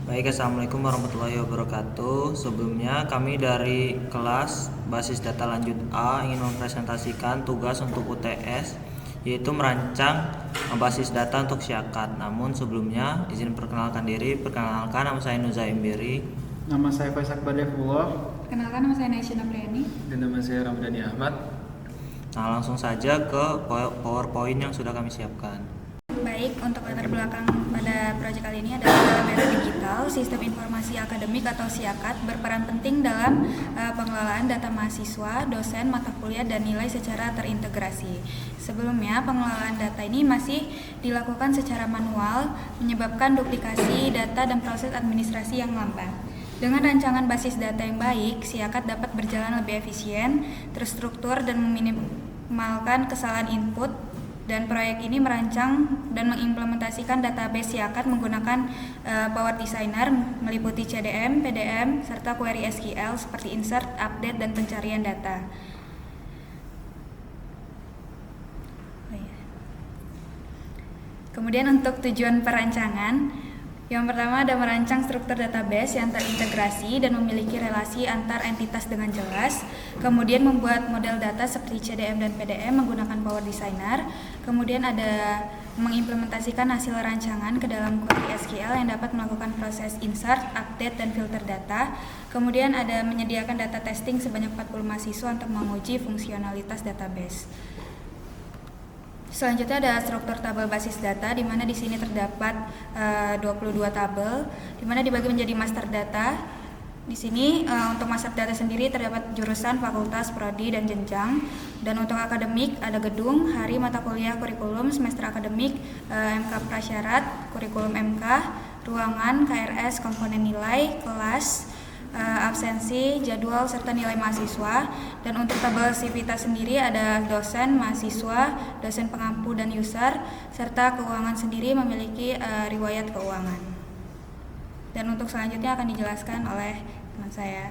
Baik, Assalamualaikum warahmatullahi wabarakatuh. Sebelumnya kami dari kelas Basis Data Lanjut A ingin mempresentasikan tugas untuk UTS, yaitu merancang basis data untuk Syakat. Namun sebelumnya izin perkenalkan diri. Perkenalkan, nama saya Nuzaim Biri. Nama saya Faisal Badefullah. Kenalkan, nama saya Naisha Napriani. Dan nama saya Ramdhani Ahmad. Nah, langsung saja ke PowerPoint yang sudah kami siapkan. Baik, untuk latar belakang pada proyek kali ini adalah dalam era digital, Sistem Informasi Akademik atau SIAKAT berperan penting dalam pengelolaan data mahasiswa, dosen, mata kuliah, dan nilai secara terintegrasi. Sebelumnya, pengelolaan data ini masih dilakukan secara manual, menyebabkan duplikasi data dan proses administrasi yang lambat. Dengan rancangan basis data yang baik, SIAKAT dapat berjalan lebih efisien, terstruktur, dan meminimalkan kesalahan input. Dan proyek ini merancang dan mengimplementasikan database SIAKAT menggunakan Power Designer, meliputi CDM, PDM, serta query SQL seperti insert, update, dan pencarian data. Kemudian untuk tujuan perancangan, yang pertama ada merancang struktur database yang terintegrasi dan memiliki relasi antar entitas dengan jelas. Kemudian membuat model data seperti CDM dan PDM menggunakan Power Designer. Kemudian ada mengimplementasikan hasil rancangan ke dalam query SQL yang dapat melakukan proses insert, update, dan filter data. Kemudian ada menyediakan data testing sebanyak 40 mahasiswa untuk menguji fungsionalitas database. Selanjutnya ada struktur tabel basis data, di mana di sini terdapat 22 tabel, di mana dibagi menjadi master data. Di sini untuk master data sendiri terdapat jurusan, fakultas, prodi, dan jenjang. Dan untuk akademik ada gedung, hari, mata kuliah, kurikulum, semester akademik, MK prasyarat, kurikulum MK, ruangan, KRS, komponen nilai, kelas, absensi, jadwal, serta nilai mahasiswa. Dan untuk tabel sivitas sendiri ada dosen, mahasiswa, dosen pengampu, dan user, serta keuangan sendiri memiliki riwayat keuangan. Dan untuk selanjutnya akan dijelaskan oleh teman saya.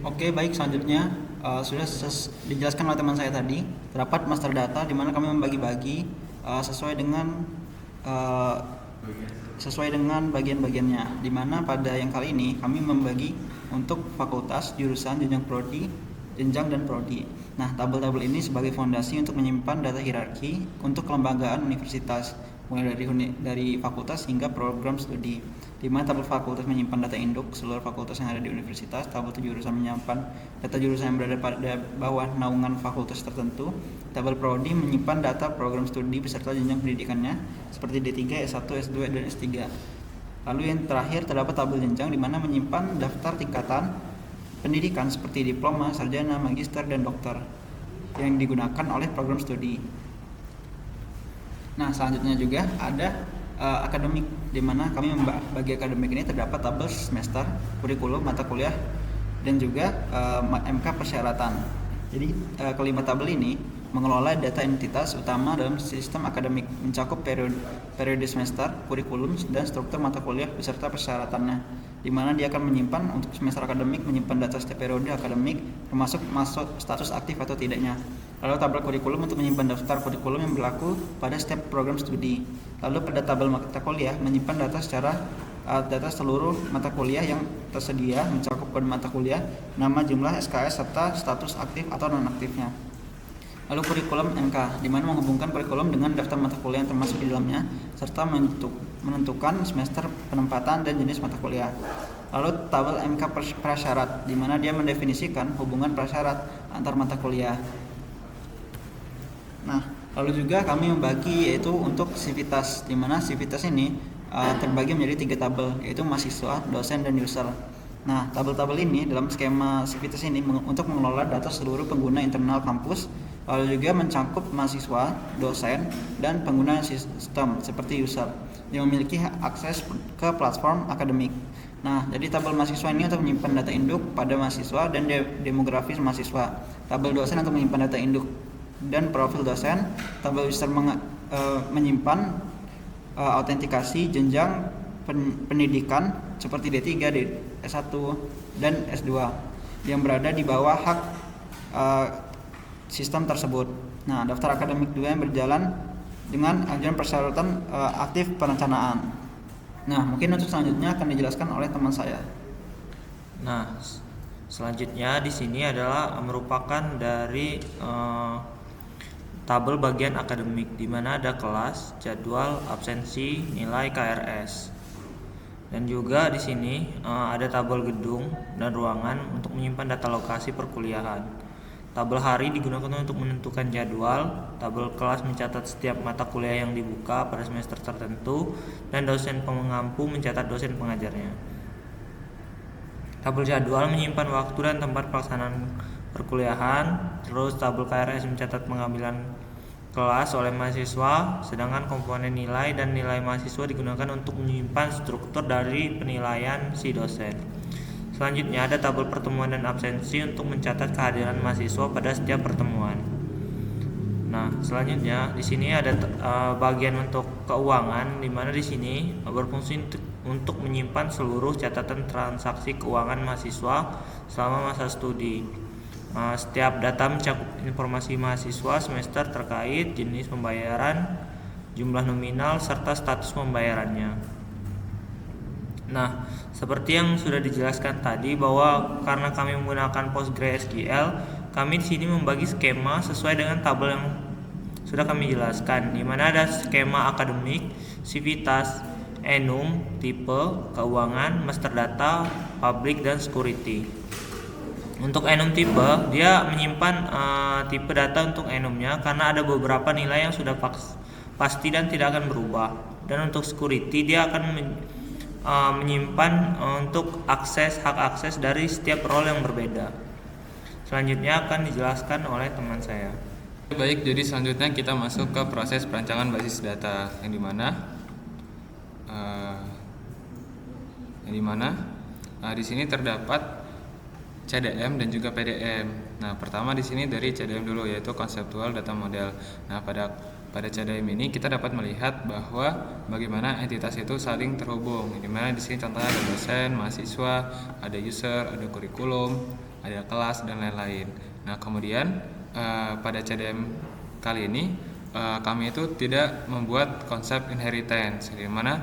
Oke, baik, selanjutnya sudah dijelaskan oleh teman saya tadi. Terdapat master data di mana kami membagi-bagi sesuai dengan bagian-bagiannya, di mana pada yang kali ini kami membagi untuk fakultas, jurusan, jenjang prodi, jenjang, dan prodi. Nah, tabel-tabel ini sebagai fondasi untuk menyimpan data hierarki untuk kelembagaan universitas, mulai dari fakultas hingga program studi, di mana tabel fakultas menyimpan data induk seluruh fakultas yang ada di universitas, tabel jurusan menyimpan data jurusan yang berada pada bawah naungan fakultas tertentu, tabel prodi menyimpan data program studi beserta jenjang pendidikannya seperti D3, S1, S2, dan S3. Lalu yang terakhir terdapat tabel jenjang di mana menyimpan daftar tingkatan pendidikan seperti diploma, sarjana, magister, dan dokter yang digunakan oleh program studi. Nah, selanjutnya juga ada akademik, di mana kami membagi akademik ini terdapat tabel semester, kurikulum, mata kuliah, dan juga MK persyaratan. Jadi kelima tabel ini mengelola data entitas utama dalam sistem akademik, mencakup periode semester, kurikulum, dan struktur mata kuliah beserta persyaratannya, di mana dia akan menyimpan untuk semester akademik, menyimpan data setiap periode akademik termasuk status aktif atau tidaknya. Lalu tabel kurikulum untuk menyimpan daftar kurikulum yang berlaku pada setiap program studi. Lalu pada tabel mata kuliah menyimpan data seluruh mata kuliah yang tersedia, mencakup kode mata kuliah, nama, jumlah, SKS, serta status aktif atau non-aktifnya. Lalu kurikulum MK, di mana menghubungkan kurikulum dengan daftar mata kuliah yang termasuk di dalamnya, serta menentukan semester, penempatan, dan jenis mata kuliah. Lalu tabel MK prasyarat, di mana dia mendefinisikan hubungan prasyarat antar mata kuliah. Nah, lalu juga kami membagi yaitu untuk sivitas, di mana sivitas ini terbagi menjadi 3 tabel, yaitu mahasiswa, dosen, dan user. Nah, tabel-tabel ini dalam skema sivitas ini untuk mengelola data seluruh pengguna internal kampus, lalu juga mencakup mahasiswa, dosen, dan pengguna sistem seperti user yang memiliki akses ke platform akademik. Nah, jadi tabel mahasiswa ini untuk menyimpan data induk pada mahasiswa dan demografis mahasiswa. Tabel dosen untuk menyimpan data induk dan profil dosen. Tabel user menyimpan autentikasi jenjang pendidikan seperti D3, S1, dan S2 yang berada di bawah hak sistem tersebut. Nah, daftar akademik 2 yang berjalan dengan ajuan persyaratan aktif perencanaan. Nah, mungkin untuk selanjutnya akan dijelaskan oleh teman saya. Nah, selanjutnya di sini adalah merupakan dari tabel bagian akademik, di mana ada kelas, jadwal, absensi, nilai KRS. Dan juga di sini ada tabel gedung dan ruangan untuk menyimpan data lokasi perkuliahan. Tabel hari digunakan untuk menentukan jadwal, tabel kelas mencatat setiap mata kuliah yang dibuka pada semester tertentu, dan dosen pengampu mencatat dosen pengajarnya. Tabel jadwal menyimpan waktu dan tempat pelaksanaan perkuliahan, terus tabel KRS mencatat pengambilan kelas oleh mahasiswa, sedangkan komponen nilai dan nilai mahasiswa digunakan untuk menyimpan struktur dari penilaian si dosen. Selanjutnya ada tabel pertemuan dan absensi untuk mencatat kehadiran mahasiswa pada setiap pertemuan. Nah, selanjutnya di sini ada bagian untuk keuangan, di mana di sini berfungsi untuk menyimpan seluruh catatan transaksi keuangan mahasiswa selama masa studi. Setiap data mencakup informasi mahasiswa semester terkait jenis pembayaran, jumlah nominal, serta status pembayarannya. Nah, seperti yang sudah dijelaskan tadi bahwa karena kami menggunakan PostgreSQL, kami di sini membagi skema sesuai dengan tabel yang sudah kami jelaskan, di mana ada skema akademik, sivitas, enum, tipe, keuangan, master data, public, dan security. Untuk enum tipe, dia menyimpan tipe data untuk enumnya karena ada beberapa nilai yang sudah pasti dan tidak akan berubah. Dan untuk security, dia akan menyimpan untuk hak akses dari setiap role yang berbeda. Selanjutnya akan dijelaskan oleh teman saya. Baik, jadi selanjutnya kita masuk ke proses perancangan basis data yang dimana di sini terdapat CDM dan juga PDM. Nah, pertama di sini dari CDM dulu, yaitu konseptual data model. Nah, pada CDM ini kita dapat melihat bahwa bagaimana entitas itu saling terhubung. Di mana di sini contohnya ada dosen, mahasiswa, ada user, ada kurikulum, ada kelas, dan lain-lain. Nah, kemudian pada CDM kali ini kami itu tidak membuat konsep inheritance, di mana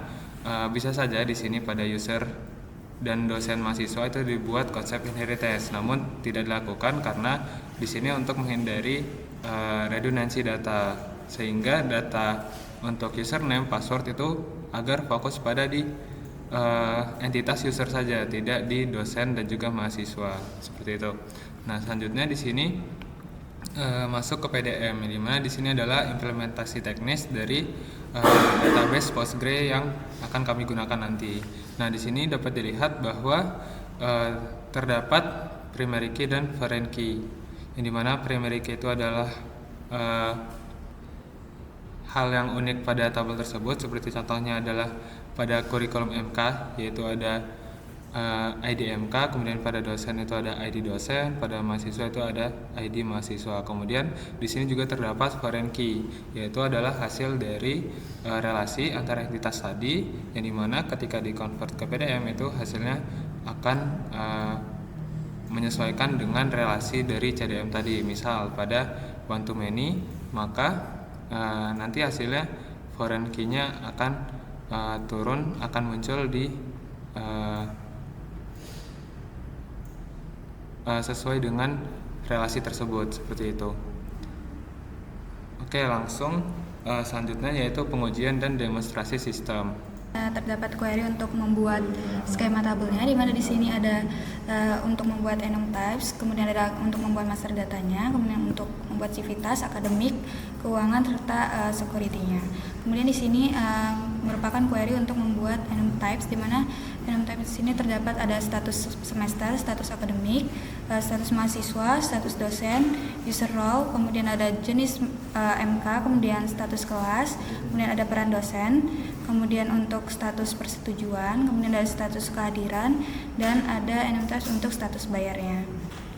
bisa saja di sini pada user dan dosen mahasiswa itu dibuat konsep inheritance, namun tidak dilakukan karena di sini untuk menghindari redundansi data, sehingga data untuk username, password itu agar fokus pada di entitas user saja, tidak di dosen dan juga mahasiswa, seperti itu. Nah, selanjutnya di sini masuk ke PDM, di mana di sini adalah implementasi teknis dari database Postgre yang akan kami gunakan nanti. Nah, di sini dapat dilihat bahwa terdapat primary key dan foreign key, yang dimana primary key itu adalah hal yang unik pada tabel tersebut, seperti contohnya adalah pada kurikulum MK, yaitu ada ID MK, kemudian pada dosen itu ada ID dosen, pada mahasiswa itu ada ID mahasiswa. Kemudian di sini juga terdapat foreign key, yaitu adalah hasil dari relasi antara entitas tadi, yang dimana ketika di-convert ke PDM itu hasilnya akan menyesuaikan dengan relasi dari CDM tadi. Misal pada one to many, maka nanti hasilnya foreign key-nya akan turun, akan muncul di sesuai dengan relasi tersebut, seperti itu. Oke, langsung selanjutnya yaitu pengujian dan demonstrasi sistem. Terdapat query untuk membuat skema tabelnya, di mana di sini ada untuk membuat enum types, kemudian ada untuk membuat master datanya, kemudian untuk membuat civitas, akademik, keuangan, serta security-nya. Kemudian di sini merupakan query untuk membuat enum types, di mana enum types di sini terdapat ada status semester, status akademik, status mahasiswa, status dosen, user role, kemudian ada jenis MK, kemudian status kelas, kemudian ada peran dosen, kemudian untuk status persetujuan, kemudian ada status kehadiran, dan ada enum types untuk status bayarnya.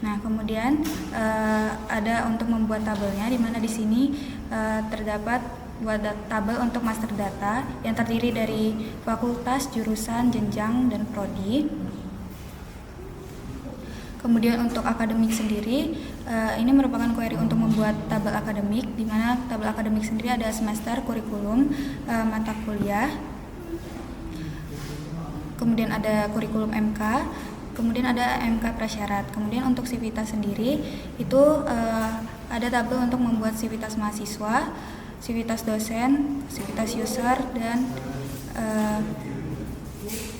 Nah, kemudian ada untuk membuat tabelnya, di mana di sini terdapat buat tabel untuk master data yang terdiri dari fakultas, jurusan, jenjang, dan prodi. Kemudian untuk akademik sendiri, ini merupakan query untuk membuat tabel akademik, di mana tabel akademik sendiri ada semester, kurikulum, mata kuliah. kemudian ada kurikulum MK, kemudian ada MK prasyarat. Kemudian untuk sivitas sendiri itu ada tabel untuk membuat sivitas mahasiswa, sivitas dosen, sivitas user, dan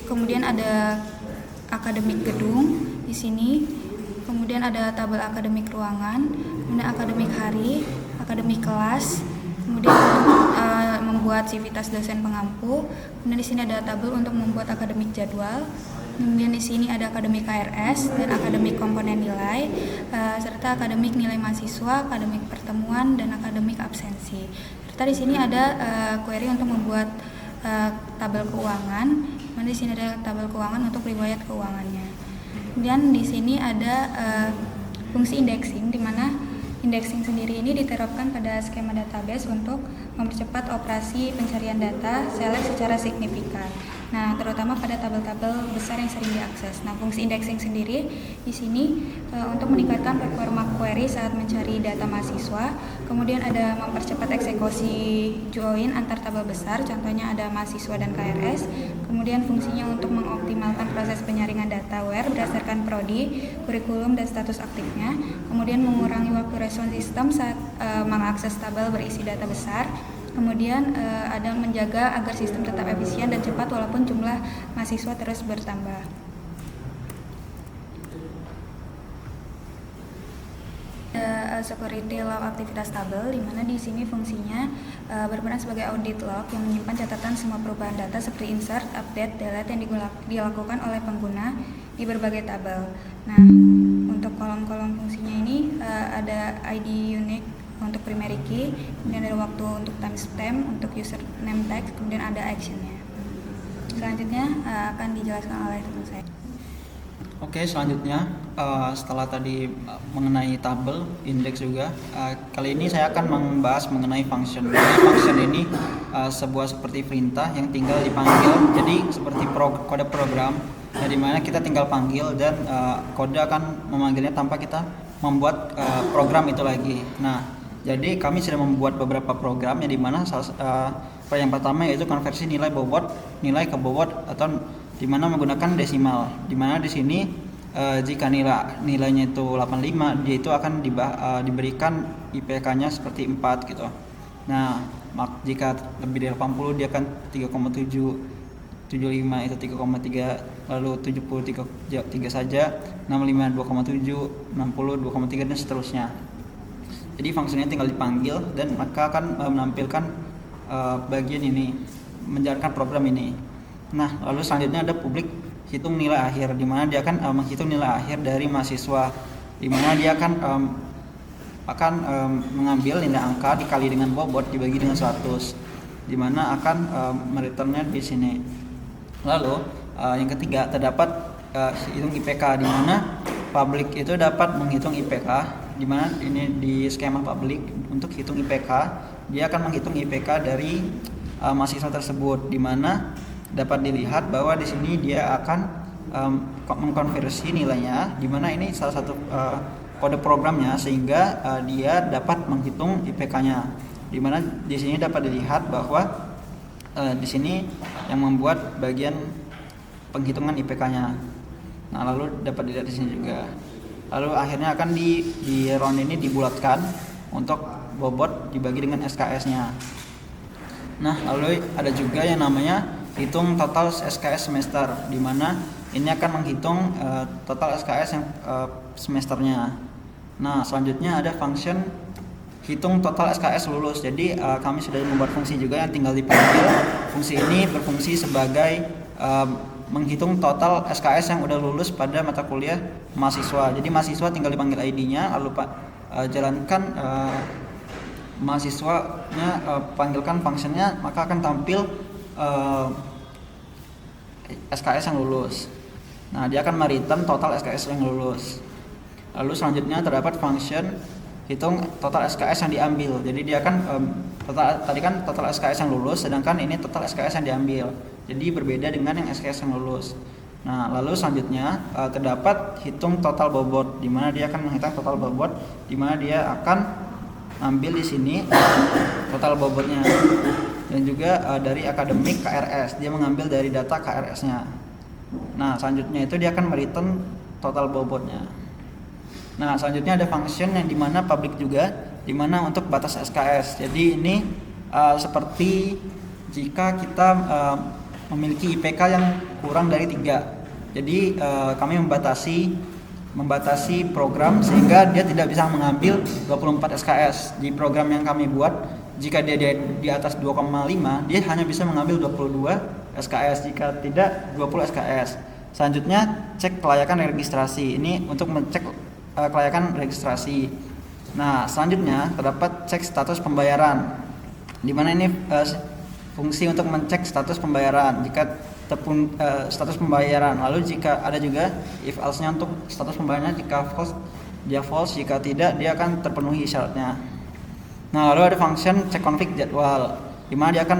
kemudian ada akademik gedung di sini. Kemudian ada tabel akademik ruangan, kemudian akademik hari, akademik kelas, kemudian untuk membuat sivitas dosen pengampu. Kemudian di sini ada tabel untuk membuat akademik jadwal. Kemudian di sini ada akademik KRS dan akademik komponen nilai, serta akademik nilai mahasiswa, akademik pertemuan, dan akademik absensi. Serta di sini ada query untuk membuat tabel keuangan. Kemudian di sini ada tabel keuangan untuk riwayat keuangannya. Kemudian di sini ada fungsi indexing, di mana indexing sendiri ini diterapkan pada skema database untuk mempercepat operasi pencarian data select secara signifikan. Nah, terutama pada tabel-tabel besar yang sering diakses. Nah, fungsi indexing sendiri di sini untuk meningkatkan performa query saat mencari data mahasiswa. Kemudian ada mempercepat eksekusi join antar tabel besar, contohnya ada mahasiswa dan KRS. Kemudian fungsinya untuk mengoptimalkan proses penyaringan data WHERE berdasarkan prodi, kurikulum, dan status aktifnya. Kemudian mengurangi waktu respon sistem saat mengakses tabel berisi data besar. Kemudian ada menjaga agar sistem tetap efisien dan cepat walaupun jumlah mahasiswa terus bertambah. Security log aktivitas tabel, di mana di sini fungsinya berperan sebagai audit log yang menyimpan catatan semua perubahan data seperti insert, update, delete yang dilakukan oleh pengguna di berbagai tabel. Nah, untuk kolom-kolom fungsinya ini ada ID unique untuk primary key, kemudian ada waktu untuk timestamp, untuk username tag, kemudian ada actionnya. Selanjutnya akan dijelaskan oleh teman saya. Oke, selanjutnya setelah tadi mengenai tabel, indeks juga, kali ini saya akan membahas mengenai function. Jadi function ini sebuah seperti perintah yang tinggal dipanggil, jadi seperti kode program, di mana kita tinggal panggil dan kode akan memanggilnya tanpa kita membuat program itu lagi. Nah, jadi kami sudah membuat beberapa program yang dimana yang pertama yaitu konversi nilai bobot ke bobot atau dimana menggunakan desimal. Dimana di sini jika nilainya itu 85, dia itu akan diberikan IPK-nya seperti 4 gitu. Nah, jika lebih dari 80 dia akan 3,7, 75 itu 3,3, lalu 70 3 saja, 65 2,7, 60 2,3 dan seterusnya. Jadi fungsinya tinggal dipanggil dan maka akan menampilkan bagian ini, menjalankan program ini. Nah, lalu selanjutnya ada publik hitung nilai akhir, di mana dia akan menghitung nilai akhir dari mahasiswa, di mana dia akan mengambil nilai angka dikali dengan bobot dibagi dengan 100, di mana akan mereturnnya di sini. Lalu yang ketiga terdapat hitung IPK, di mana publik itu dapat menghitung IPK. Di mana ini di skema publik untuk hitung IPK, dia akan menghitung IPK dari mahasiswa tersebut, di mana dapat dilihat bahwa di sini dia akan mengkonversi nilainya, di mana ini salah satu kode programnya sehingga dia dapat menghitung IPK-nya. Di mana di sini dapat dilihat bahwa di sini yang membuat bagian penghitungan IPK-nya. Nah, lalu dapat dilihat di sini juga. Lalu akhirnya akan di round ini dibulatkan untuk bobot dibagi dengan SKS-nya. Nah, lalu ada juga yang namanya hitung total SKS semester, di mana ini akan menghitung total SKS yang semesternya. Nah, selanjutnya ada function hitung total SKS lulus. Jadi kami sudah membuat fungsi juga yang tinggal dipanggil. Fungsi ini berfungsi sebagai menghitung total SKS yang udah lulus pada mata kuliah mahasiswa. Jadi mahasiswa tinggal dipanggil ID-nya, lalu jalankan mahasiswanya, panggilkan fungsinya, maka akan tampil SKS yang lulus. Nah, dia akan mereturn total SKS yang lulus. Lalu selanjutnya terdapat function hitung total SKS yang diambil. Jadi dia akan tadi kan total SKS yang lulus, sedangkan ini total SKS yang diambil. Jadi berbeda dengan yang SKS yang lulus. Nah, lalu selanjutnya terdapat hitung total bobot, di mana dia akan menghitung total bobot, di mana dia akan ambil di sini total bobotnya. Dan juga dari akademik KRS, dia mengambil dari data KRS-nya. Nah, selanjutnya itu dia akan mereturn total bobotnya. Nah, selanjutnya ada function yang dimana public juga, dimana untuk batas SKS. Jadi ini seperti jika kita memiliki IPK yang kurang dari 3. Jadi kami membatasi program sehingga dia tidak bisa mengambil 24 SKS. Di program yang kami buat, jika dia di atas 2,5, dia hanya bisa mengambil 22 SKS, jika tidak 20 SKS. Selanjutnya cek kelayakan registrasi. Ini untuk mengecek kelayakan registrasi. Nah, selanjutnya terdapat cek status pembayaran, di mana ini fungsi untuk mengecek status pembayaran jika status pembayaran. Lalu jika ada juga if else-nya untuk status pembayarannya, jika false dia false, jika tidak dia akan terpenuhi syaratnya. Nah, lalu ada function cek konflik jadwal, di mana dia akan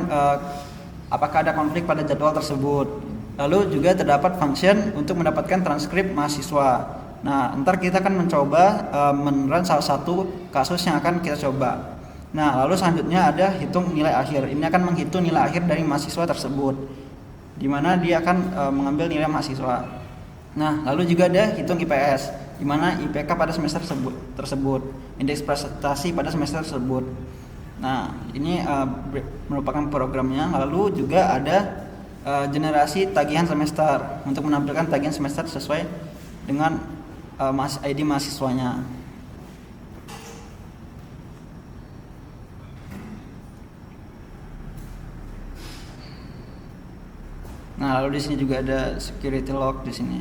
apakah ada konflik pada jadwal tersebut. Lalu juga terdapat function untuk mendapatkan transkrip mahasiswa. Nah, ntar kita akan mencoba menerang salah satu kasus yang akan kita coba. Nah, lalu selanjutnya ada hitung nilai akhir. Ini akan menghitung nilai akhir dari mahasiswa tersebut, di mana dia akan mengambil nilai mahasiswa. Nah, lalu juga ada hitung IPS, di mana IPK pada semester tersebut, indeks prestasi pada semester tersebut. Nah, ini merupakan programnya. Lalu juga ada generasi tagihan semester untuk menampilkan tagihan semester sesuai dengan ID mahasiswanya. Nah, lalu di sini juga ada security log di sini.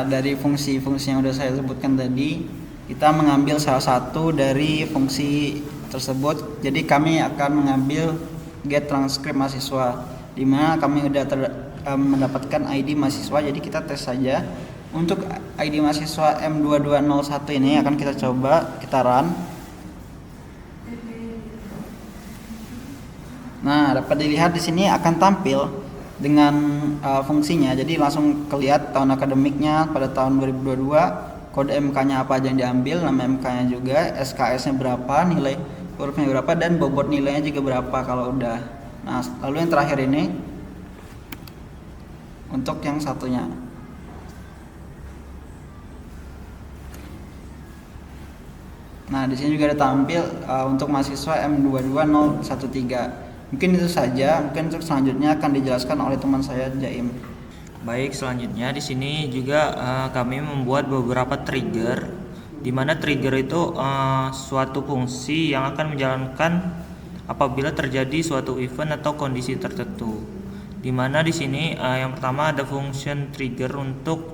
Dari fungsi-fungsi yang sudah saya sebutkan tadi, kita mengambil salah satu dari fungsi tersebut. Jadi kami akan mengambil get transkrip mahasiswa, di mana kami sudah mendapatkan ID mahasiswa. Jadi kita tes saja. Untuk ID mahasiswa M2201 ini akan kita coba, kita run. Nah, dapat dilihat di sini akan tampil dengan fungsinya. Jadi langsung kelihatan tahun akademiknya pada tahun 2022, kode MK-nya apa aja yang diambil, nama MK-nya juga, SKS-nya berapa, nilai hurufnya berapa, dan bobot nilainya juga berapa kalau udah. Nah, lalu yang terakhir ini untuk yang satunya. Nah, di sini juga ada tampil untuk mahasiswa M22013. Mungkin itu saja. Mungkin untuk selanjutnya akan dijelaskan oleh teman saya Jaim. Baik, selanjutnya di sini juga kami membuat beberapa trigger, di mana trigger itu suatu fungsi yang akan menjalankan apabila terjadi suatu event atau kondisi tertentu. Di mana di sini yang pertama ada function trigger untuk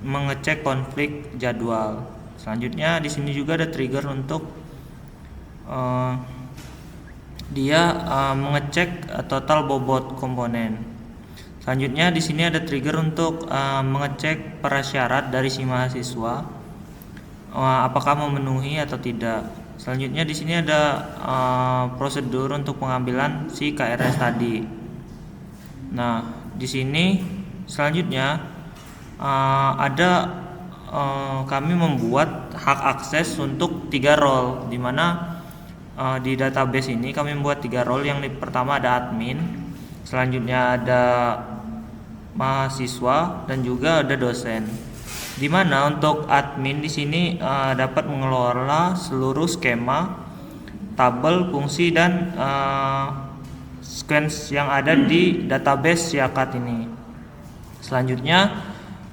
mengecek konflik jadwal. Selanjutnya di sini juga ada trigger untuk dia mengecek total bobot komponen. Selanjutnya di sini ada trigger untuk mengecek prasyarat dari si mahasiswa apakah memenuhi atau tidak. Selanjutnya di sini ada prosedur untuk pengambilan si KRS tadi. Nah, di sini selanjutnya ada kami membuat hak akses untuk 3 role, di mana di database ini kami membuat 3 role. Yang pertama ada admin, selanjutnya ada mahasiswa, dan juga ada dosen. Di mana untuk admin di sini dapat mengelola seluruh skema, tabel, fungsi, dan sequence yang ada di database Siakat ini. Selanjutnya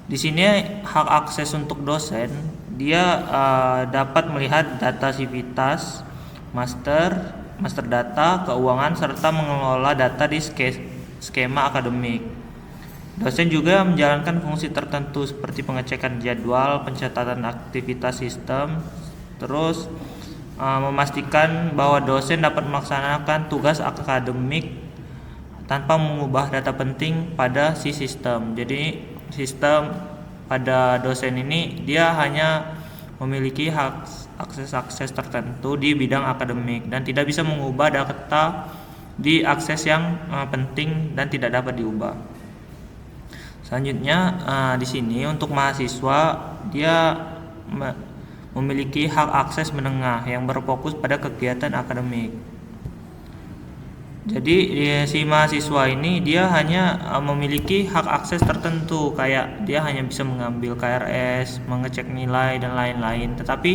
di sini hak akses untuk dosen, dia dapat melihat data sivitas, master data, keuangan, serta mengelola data di skema akademik. Dosen juga menjalankan fungsi tertentu seperti pengecekan jadwal, pencatatan aktivitas sistem, terus memastikan bahwa dosen dapat melaksanakan tugas akademik tanpa mengubah data penting pada si sistem. Jadi sistem pada dosen ini dia hanya memiliki hak akses tertentu di bidang akademik dan tidak bisa mengubah data di akses yang penting dan tidak dapat diubah. Selanjutnya di sini untuk mahasiswa dia memiliki hak akses menengah yang berfokus pada kegiatan akademik. Jadi si mahasiswa ini dia hanya memiliki hak akses tertentu, kayak dia hanya bisa mengambil KRS, mengecek nilai dan lain-lain. Tetapi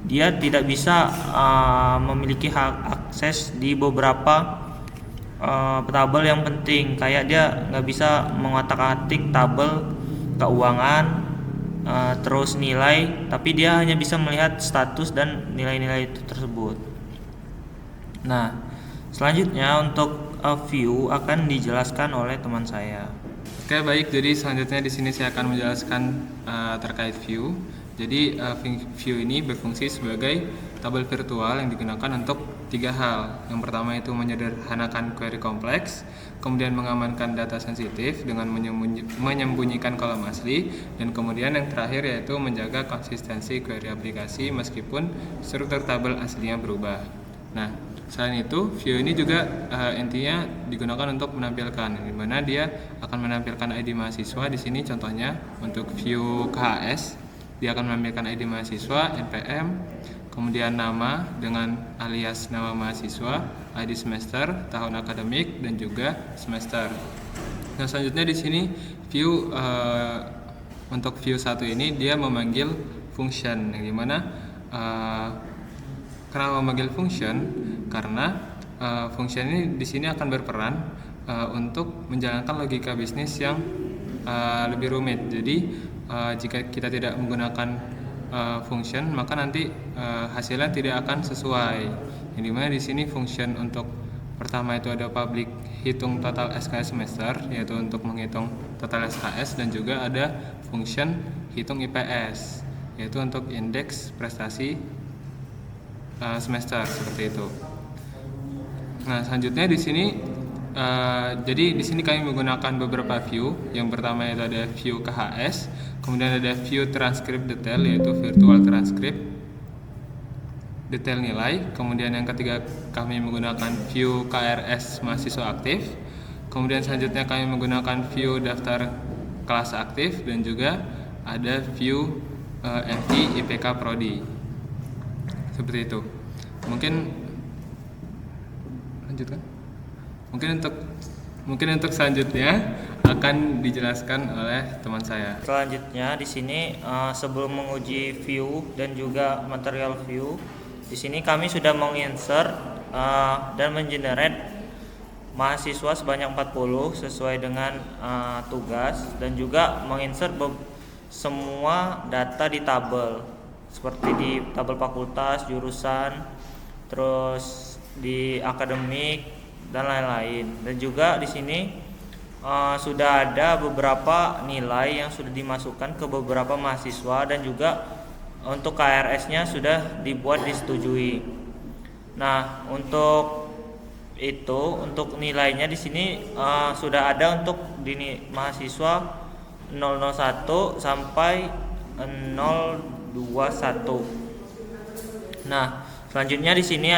dia tidak bisa memiliki hak akses di beberapa tabel yang penting, kayak dia nggak bisa mengotak-atik tabel keuangan, terus nilai, tapi dia hanya bisa melihat status dan nilai-nilai itu tersebut. Nah, selanjutnya untuk view akan dijelaskan oleh teman saya. Oke, baik. Jadi selanjutnya di sini saya akan menjelaskan terkait view. Jadi view ini berfungsi sebagai tabel virtual yang digunakan untuk 3 hal. Yang pertama itu menyederhanakan query kompleks, kemudian mengamankan data sensitif dengan menyembunyikan kolom asli, dan kemudian yang terakhir yaitu menjaga konsistensi query aplikasi meskipun struktur tabel aslinya berubah. Nah, selain itu, view ini juga intinya digunakan untuk menampilkan, di mana dia akan menampilkan ID mahasiswa. Di sini contohnya untuk view KHS, dia akan menampilkan ID mahasiswa, NPM, kemudian nama dengan alias nama mahasiswa, ID semester, tahun akademik, dan juga semester. Nah, selanjutnya di sini view untuk view 1 ini dia memanggil function, yang dimana kenapa memanggil function? Karena function ini di sini akan berperan untuk menjalankan logika bisnis yang lebih rumit. Jadi jika kita tidak menggunakan function, maka nanti hasilnya tidak akan sesuai. Yang dimana di sini function untuk pertama itu ada public hitung total SKS semester, yaitu untuk menghitung total SKS, dan juga ada function hitung IPS, yaitu untuk indeks prestasi semester, seperti itu. Nah, selanjutnya di sini jadi di sini kami menggunakan beberapa view. Yang pertama itu ada view KHS, kemudian ada view transkrip detail, yaitu virtual transkrip detail nilai. Kemudian yang ketiga kami menggunakan view KRS mahasiswa aktif. Kemudian selanjutnya kami menggunakan view daftar kelas aktif, dan juga ada view NT IPK Prodi. Seperti itu. Mungkin lanjutkan. Mungkin untuk selanjutnya akan dijelaskan oleh teman saya. Selanjutnya di sini sebelum menguji view dan juga material view, di sini kami sudah menginsert dan mengenerate mahasiswa sebanyak 40 sesuai dengan tugas, dan juga menginsert semua data di tabel, seperti di tabel fakultas, jurusan, terus di akademik dan lain-lain. Dan juga di sini sudah ada beberapa nilai yang sudah dimasukkan ke beberapa mahasiswa, dan juga untuk KRS-nya sudah dibuat disetujui. Nah, untuk itu, untuk nilainya di sini sudah ada untuk mahasiswa 001 sampai 021. Nah, selanjutnya di sini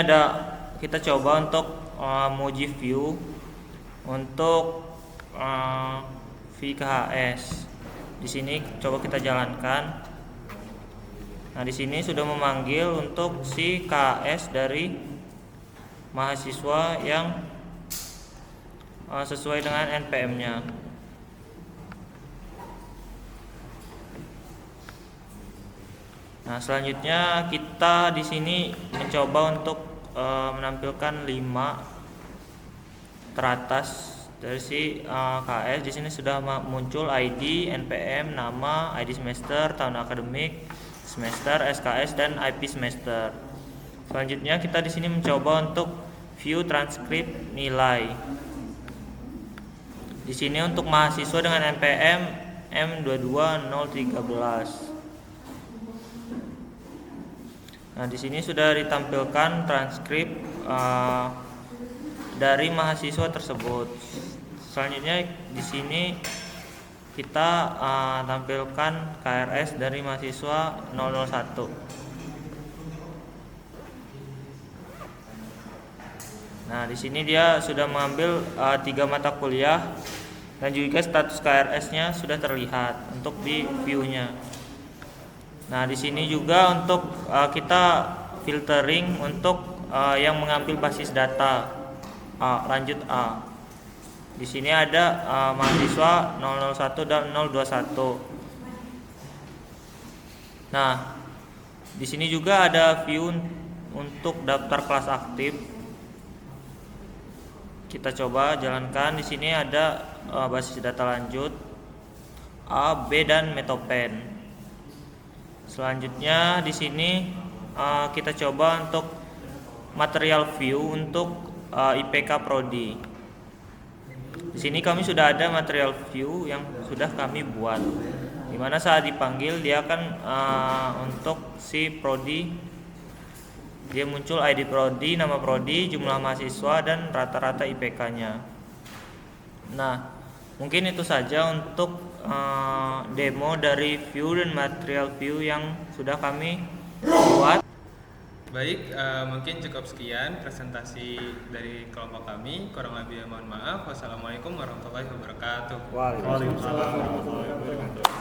kita coba untuk menguji view untuk VKHS. Di sini coba kita jalankan. Nah, di sini sudah memanggil untuk si KHS dari mahasiswa yang sesuai dengan NPM-nya. Nah, selanjutnya kita di sini mencoba untuk menampilkan 5 teratas dari si KS. Di sini sudah muncul ID, NPM, nama, ID semester, tahun akademik, semester, SKS, dan IP semester. Selanjutnya kita di sini mencoba untuk view transkrip nilai. Di sini untuk mahasiswa dengan NPM M22013. Nah, di sini sudah ditampilkan transkrip dari mahasiswa tersebut. Selanjutnya di sini kita tampilkan KRS dari mahasiswa 001. Nah, di sini dia sudah mengambil 3 mata kuliah, dan juga status KRS-nya sudah terlihat untuk di view-nya. Nah, di sini juga untuk kita filtering untuk yang mengambil basis data. lanjut A. Di sini ada mahasiswa 001 dan 021. Nah, di sini juga ada view untuk daftar kelas aktif. Kita coba jalankan. Di sini ada basis data lanjut A, B, dan Metopen. Selanjutnya di sini kita coba untuk material view untuk IPK Prodi. Di sini kami sudah ada material view yang sudah kami buat. Dimana saat dipanggil dia akan untuk si Prodi, dia muncul ID Prodi, nama Prodi, jumlah mahasiswa, dan rata-rata IPK-nya. Nah, mungkin itu saja untuk demo dari view dan material view yang sudah kami buat. Baik, mungkin cukup sekian presentasi dari kelompok kami. Kurang lebih mohon maaf. Wassalamualaikum warahmatullahi wabarakatuh. Waalaikumsalam warahmatullahi wabarakatuh.